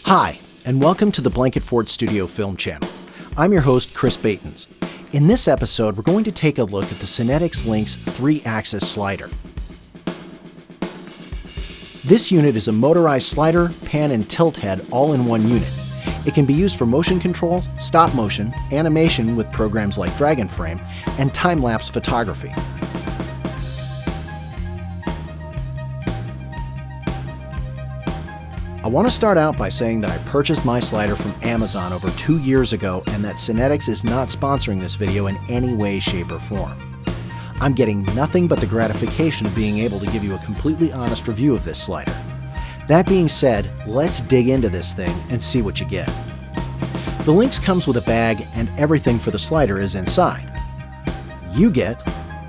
Hi, and welcome to the Blanket Fort Studio Film Channel. I'm your host, Chris Baitens. In this episode, we're going to take a look at the Cinetics Lynx 3-axis slider. This unit is a motorized slider, pan, and tilt head all in one unit. It can be used for motion control, stop motion, animation with programs like Dragon Frame, and time-lapse photography. I want to start out by saying that I purchased my slider from Amazon over 2 years ago and that Cinetics is not sponsoring this video in any way, shape, or form. I'm getting nothing but the gratification of being able to give you a completely honest review of this slider. That being said, let's dig into this thing and see what you get. The Lynx comes with a bag and everything for the slider is inside. You get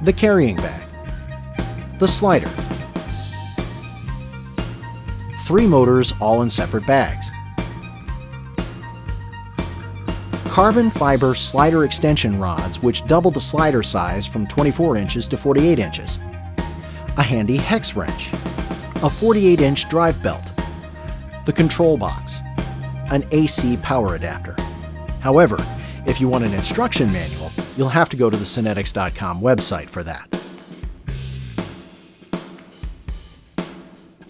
the carrying bag, the slider, 3 motors all in separate bags, carbon fiber slider extension rods which double the slider size from 24 inches to 48 inches, a handy hex wrench, a 48-inch drive belt, the control box, an AC power adapter. However, if you want an instruction manual, you'll have to go to the Cinetics.com website for that.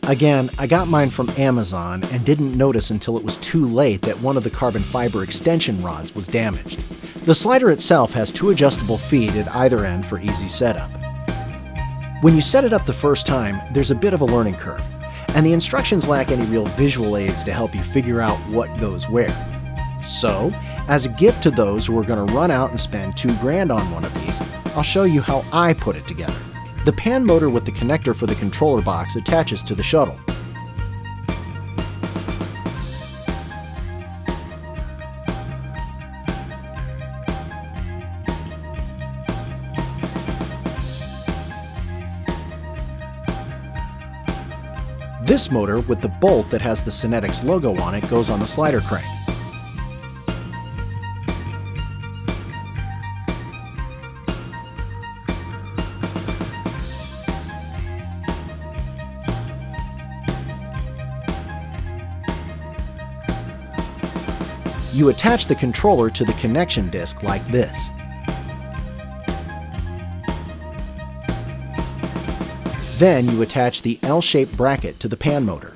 Again, I got mine from Amazon and didn't notice until it was too late that one of the carbon fiber extension rods was damaged. The slider itself has 2 adjustable feet at either end for easy setup. When you set it up the first time, there's a bit of a learning curve, and the instructions lack any real visual aids to help you figure out what goes where. So, as a gift to those who are going to run out and spend $2,000 on one of these, I'll show you how I put it together. The pan motor with the connector for the controller box attaches to the shuttle. This motor with the bolt that has the Cinetics logo on it goes on the slider crank. You attach the controller to the connection disc like this. Then you attach the L-shaped bracket to the pan motor.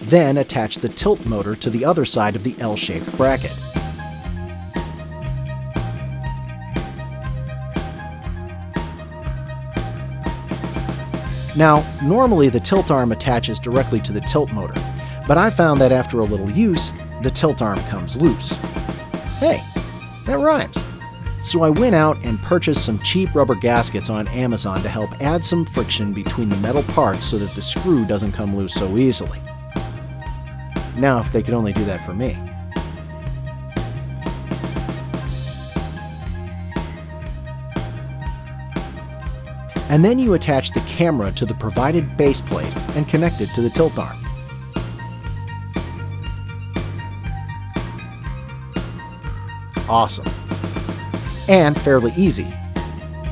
Then attach the tilt motor to the other side of the L-shaped bracket. Now, normally the tilt arm attaches directly to the tilt motor, but I found that after a little use, the tilt arm comes loose. Hey, that rhymes. So I went out and purchased some cheap rubber gaskets on Amazon to help add some friction between the metal parts so that the screw doesn't come loose so easily. Now, if they could only do that for me. And then you attach the camera to the provided base plate and connect it to the tilt arm. Awesome. And fairly easy,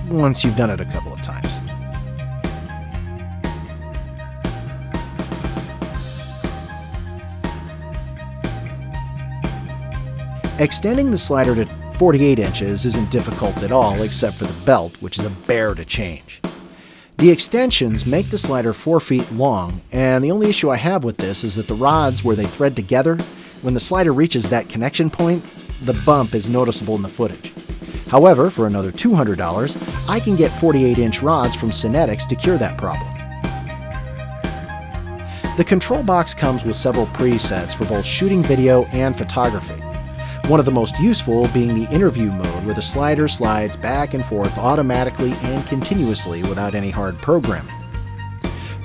once you've done it a couple of times. Extending the slider to 48 inches isn't difficult at all except for the belt, which is a bear to change. The extensions make the slider 4 feet long, and the only issue I have with this is that the rods where they thread together, when the slider reaches that connection point, the bump is noticeable in the footage. However, for another $200, I can get 48-inch rods from Cinetics to cure that problem. The control box comes with several presets for both shooting video and photography. One of the most useful being the interview mode, where the slider slides back and forth automatically and continuously without any hard programming.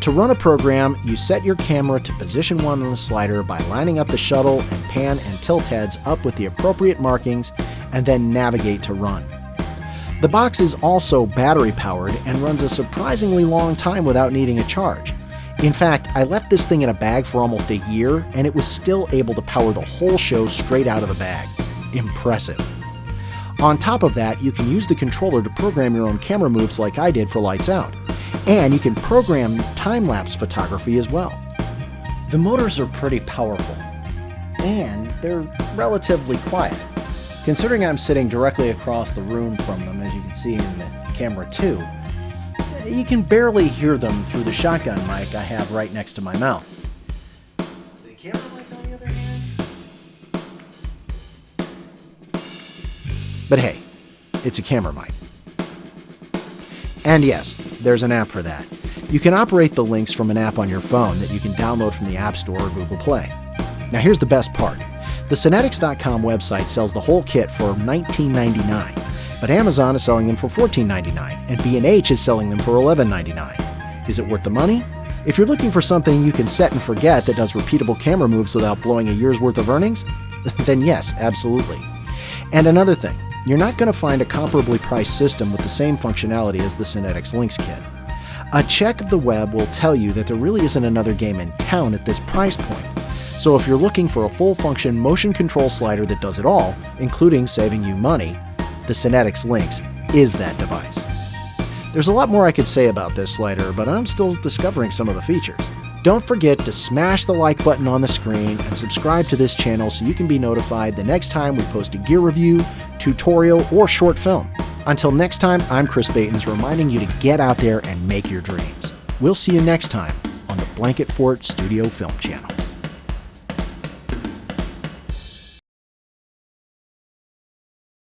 To run a program, you set your camera to position 1 on the slider by lining up the shuttle and pan and tilt heads up with the appropriate markings and then navigate to run. The box is also battery powered and runs a surprisingly long time without needing a charge. In fact, I left this thing in a bag for almost a year, and it was still able to power the whole show straight out of the bag. Impressive. On top of that, you can use the controller to program your own camera moves like I did for Lights Out. And you can program time-lapse photography as well. The motors are pretty powerful, and they're relatively quiet. Considering I'm sitting directly across the room from them, as you can see in the camera too, you can barely hear them through the shotgun mic I have right next to my mouth. The camera mic on the other hand? But hey, it's a camera mic. And yes, there's an app for that. You can operate the Lynx from an app on your phone that you can download from the App Store or Google Play. Now here's the best part. The Cinetics.com website sells the whole kit for $19.99, but Amazon is selling them for $14.99, and B&H is selling them for $11.99. Is it worth the money? If you're looking for something you can set and forget that does repeatable camera moves without blowing a year's worth of earnings, then yes, absolutely. And another thing, you're not going to find a comparably priced system with the same functionality as the Cinetics Lynx kit. A check of the web will tell you that there really isn't another game in town at this price point. So if you're looking for a full-function motion control slider that does it all, including saving you money, the Cinetics Lynx is that device. There's a lot more I could say about this slider, but I'm still discovering some of the features. Don't forget to smash the like button on the screen and subscribe to this channel so you can be notified the next time we post a gear review, tutorial, or short film. Until next time, I'm Chris Baitens reminding you to get out there and make your dreams. We'll see you next time on the Blanket Fort Studio Film Channel.